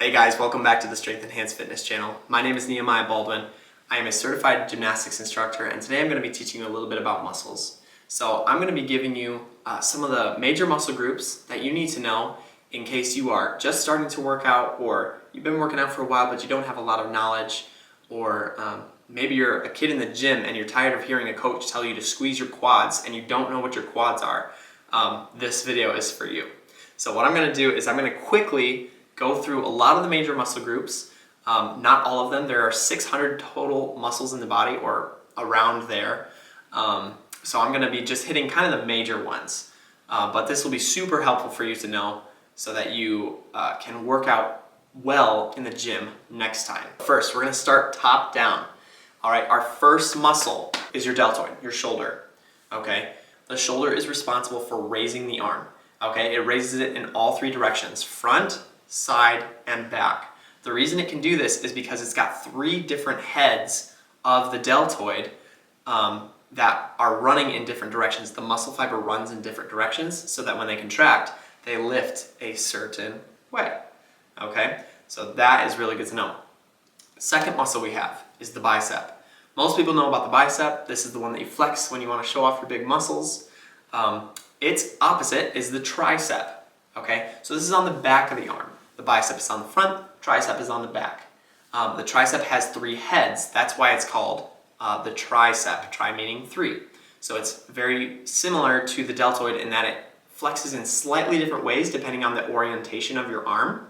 Hey guys, welcome back to the Strength Enhanced Fitness channel. My name is Nehemiah Baldwin. I am a certified gymnastics instructor, and today I'm going to be teaching you a little bit about muscles. So I'm going to be giving you some of the major muscle groups that you need to know in case you are just starting to work out, or you've been working out for a while but you don't have a lot of knowledge, or maybe you're a kid in the gym and you're tired of hearing a coach tell you to squeeze your quads and you don't know what your quads are. This video is for you. So what I'm going to do is I'm going to quickly go through a lot of the major muscle groups, not all of them. There are 600 total muscles in the body, or around there. So I'm going to be just hitting kind of the major ones. But this will be super helpful for you to know so that you can work out well in the gym next time. First, we're going to start top down. All right, our first muscle is your deltoid, your shoulder. Okay, the shoulder is responsible for raising the arm. Okay, it raises it in all three directions: front, side, and back. The reason it can do this is because it's got three different heads of the deltoid that are running in different directions. The muscle fiber runs in different directions so that when they contract, they lift a certain way. Okay, so that is really good to know. Second muscle we have is the bicep. Most people know about the bicep. This is the one that you flex when you want to show off your big muscles. Its opposite is the tricep. Okay, so this is on the back of the arm. The bicep is on the front, tricep is on the back. The tricep has three heads. That's why it's called the tricep, tri meaning three. So it's very similar to the deltoid in that it flexes in slightly different ways depending on the orientation of your arm.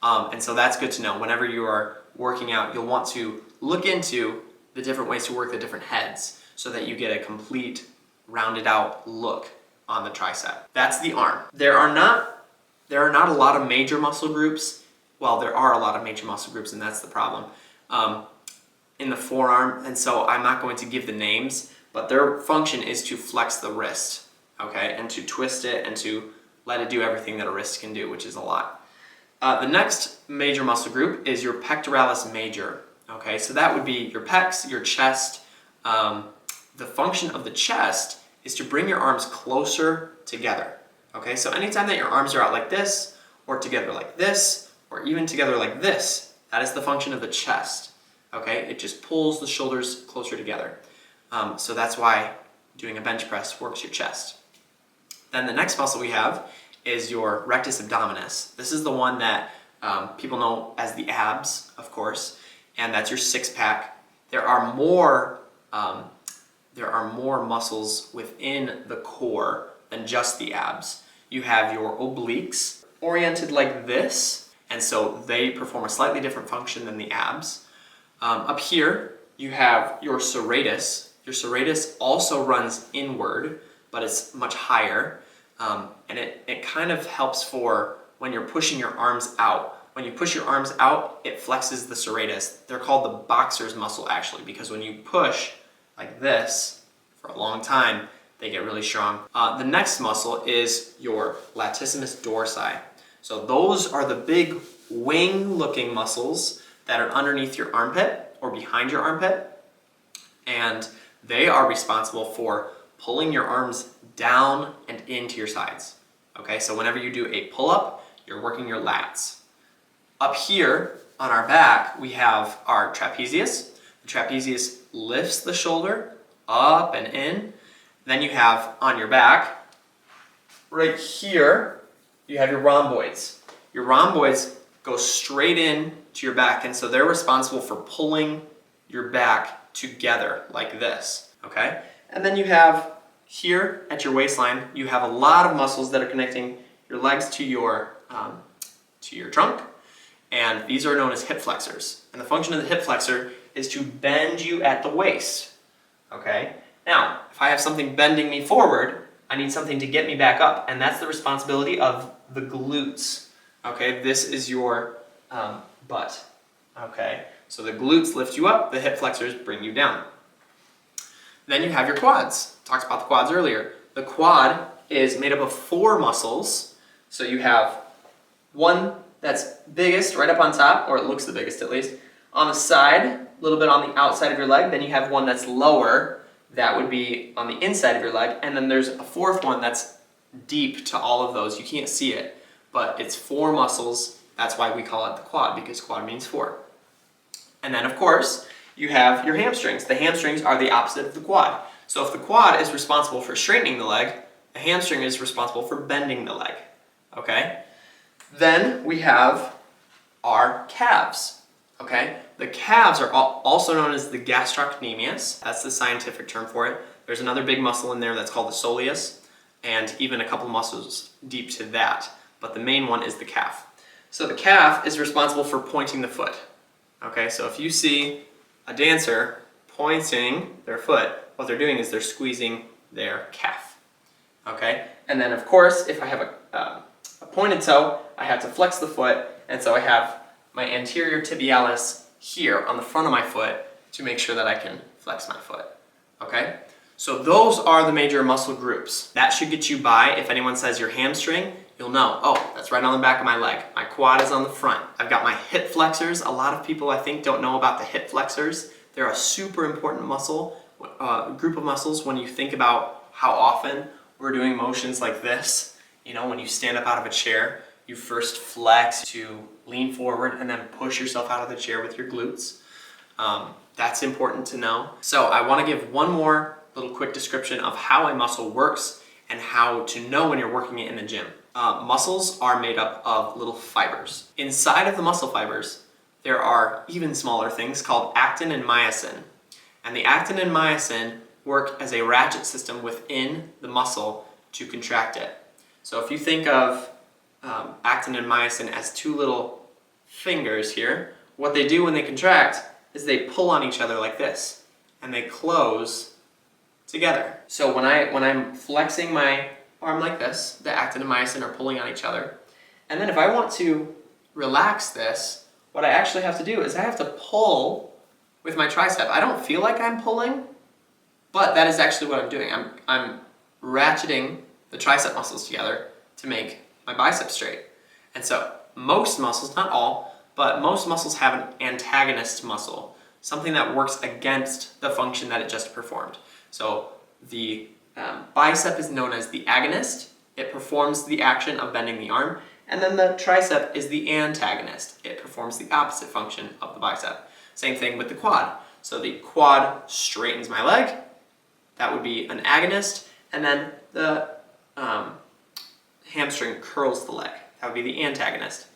And so that's good to know. Whenever you are working out, you'll want to look into the different ways to work the different heads so that you get a complete rounded out look on the tricep. That's the arm. There are not a lot of major muscle groups. Well, there are a lot of major muscle groups, and that's the problem, in the forearm, and so I'm not going to give the names, but their function is to flex the wrist, okay, and to twist it and to let it do everything that a wrist can do, which is a lot. The next major muscle group is your pectoralis major, okay, so that would be your pecs, your chest. The function of the chest is to bring your arms closer together. Okay, so anytime that your arms are out like this, or together like this, or even together like this, that is the function of the chest. Okay, it just pulls the shoulders closer together. So that's why doing a bench press works your chest. Then the next muscle we have is your rectus abdominis. This is the one that people know as the abs, of course, and that's your six pack. There are more muscles within the core than just the abs. You have your obliques oriented like this, and so they perform a slightly different function than the abs. Up here, you have your serratus. Your serratus also runs inward, but it's much higher, and it kind of helps for when you're pushing your arms out. When you push your arms out, it flexes the serratus. They're called the boxer's muscle, actually, because when you push like this for a long time, they get really strong. The next muscle is your latissimus dorsi. So those are the big wing-looking muscles that are underneath your armpit or behind your armpit, and they are responsible for pulling your arms down and into your sides. Okay, so whenever you do a pull-up, you're working your lats. Up here on our back, we have our trapezius. The trapezius lifts the shoulder up and in. Then you have on your back, right here, you have your rhomboids. Your rhomboids go straight in to your back, and so they're responsible for pulling your back together like this, okay? And then you have here at your waistline, you have a lot of muscles that are connecting your legs to your trunk, and these are known as hip flexors. And the function of the hip flexor is to bend you at the waist, okay? Now, if I have something bending me forward, I need something to get me back up, and that's the responsibility of the glutes. Okay, this is your butt. Okay, so the glutes lift you up, the hip flexors bring you down. Then you have your quads. Talked about the quads earlier. The quad is made up of four muscles. So you have one that's biggest right up on top, or it looks the biggest at least, on the side, a little bit on the outside of your leg. Then you have one that's lower. That would be on the inside of your leg, and then there's a fourth one that's deep to all of those. You can't see it, but it's four muscles That's why we call it the quad, because quad means 4. And then of course, you have your hamstrings. The hamstrings are the opposite of the quad. So if the quad is responsible for straightening the leg, the hamstring is responsible for bending the leg, okay? Then we have our calves, okay? The calves are also known as the gastrocnemius. That's the scientific term for it. There's another big muscle in there that's called the soleus, and even a couple muscles deep to that. But the main one is the calf. So the calf is responsible for pointing the foot. Okay, so if you see a dancer pointing their foot, what they're doing is they're squeezing their calf. Okay, and then of course, if I have a pointed toe, I have to flex the foot, and so I have my anterior tibialis here on the front of my foot to make sure that I can flex my foot. Okay, so those are the major muscle groups. That should get you by. If anyone says your hamstring, you'll know, oh, that's right on the back of my leg. My quad is on the front. I've got my hip flexors. A lot of people, I think, don't know about the hip flexors. They're a super important muscle, group of muscles when you think about how often we're doing motions like this. You know, when you stand up out of a chair, you first flex to lean forward and then push yourself out of the chair with your glutes. That's important to know. So I want to give one more little quick description of how a muscle works and how to know when you're working it in the gym. Muscles are made up of little fibers. Inside of the muscle fibers, there are even smaller things called actin and myosin. And the actin and myosin work as a ratchet system within the muscle to contract it. So if you think of actin and myosin as two little fingers here, what they do when they contract is they pull on each other like this, and they close together. So when I'm flexing my arm like this, the actin and myosin are pulling on each other. And then if I want to relax this, what I actually have to do is I have to pull with my tricep. I don't feel like I'm pulling, but that is actually what I'm doing. I'm ratcheting the tricep muscles together to make my bicep straight. And so most muscles, not all, but most muscles have an antagonist muscle, something that works against the function that it just performed. So the bicep is known as the agonist. It performs the action of bending the arm. And then the tricep is the antagonist. It performs the opposite function of the bicep. Same thing with the quad. So the quad straightens my leg. That would be an agonist. And then the hamstring curls the leg. That would be the antagonist.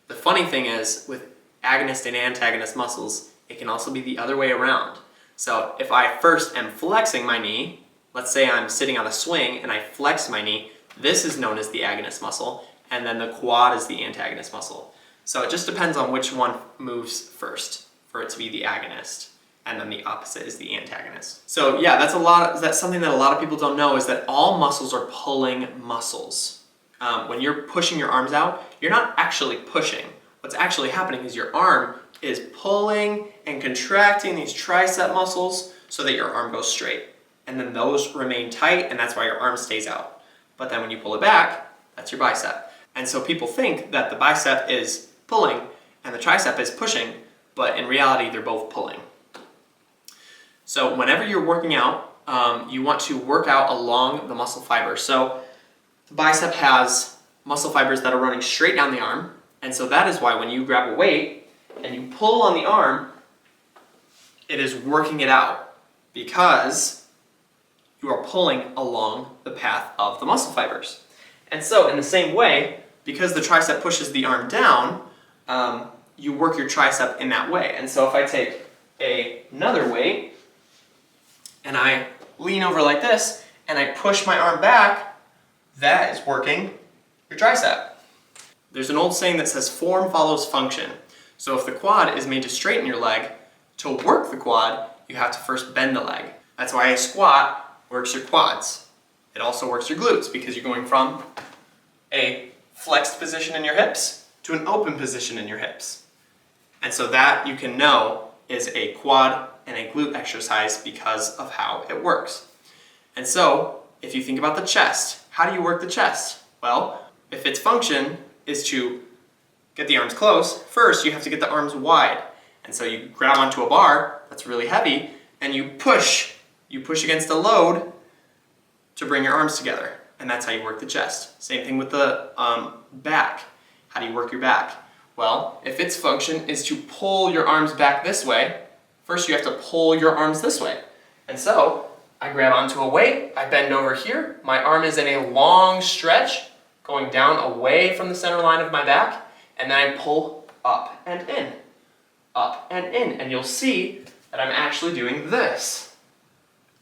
The funny thing is, with agonist and antagonist muscles, it can also be the other way around. So if I first am flexing my knee, let's say I'm sitting on a swing and I flex my knee, this is known as the agonist muscle, and then the quad is the antagonist muscle. So it just depends on which one moves first for it to be the agonist, and then the opposite is the antagonist. So yeah, that's something that a lot of people don't know, is that all muscles are pulling muscles. When you're pushing your arms out, you're not actually pushing. What's actually happening is your arm is pulling and contracting these tricep muscles so that your arm goes straight. And then those remain tight, and that's why your arm stays out. But then when you pull it back, that's your bicep. And so people think that the bicep is pulling and the tricep is pushing, but in reality, they're both pulling. So whenever you're working out, you want to work out along the muscle fiber. So the bicep has muscle fibers that are running straight down the arm, and so that is why when you grab a weight and you pull on the arm, it is working it out because you are pulling along the path of the muscle fibers. And so in the same way, because the tricep pushes the arm down, you work your tricep in that way. And so if I take another weight and I lean over like this and I push my arm back, that is working your tricep. There's an old saying that says form follows function. So if the quad is made to straighten your leg, to work the quad, you have to first bend the leg. That's why a squat works your quads. It also works your glutes because you're going from a flexed position in your hips to an open position in your hips. And so that you can know is a quad and a glute exercise because of how it works. And so if you think about the chest, how do you work the chest? Well, if its function is to get the arms close, first you have to get the arms wide. And so you grab onto a bar that's really heavy and you push against a load to bring your arms together. And that's how you work the chest. Same thing with the back. How do you work your back? Well, if its function is to pull your arms back this way, first you have to pull your arms this way. And so, I grab onto a weight, I bend over here, my arm is in a long stretch, going down away from the center line of my back, and then I pull up and in, and you'll see that I'm actually doing this.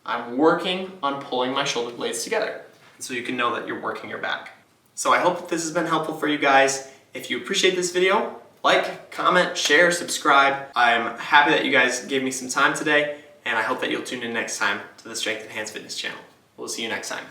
I'm working on pulling my shoulder blades together, so you can know that you're working your back. So I hope that this has been helpful for you guys. If you appreciate this video, like, comment, share, subscribe. I'm happy that you guys gave me some time today, and I hope that you'll tune in next time to the Strength Enhanced Fitness channel. We'll see you next time.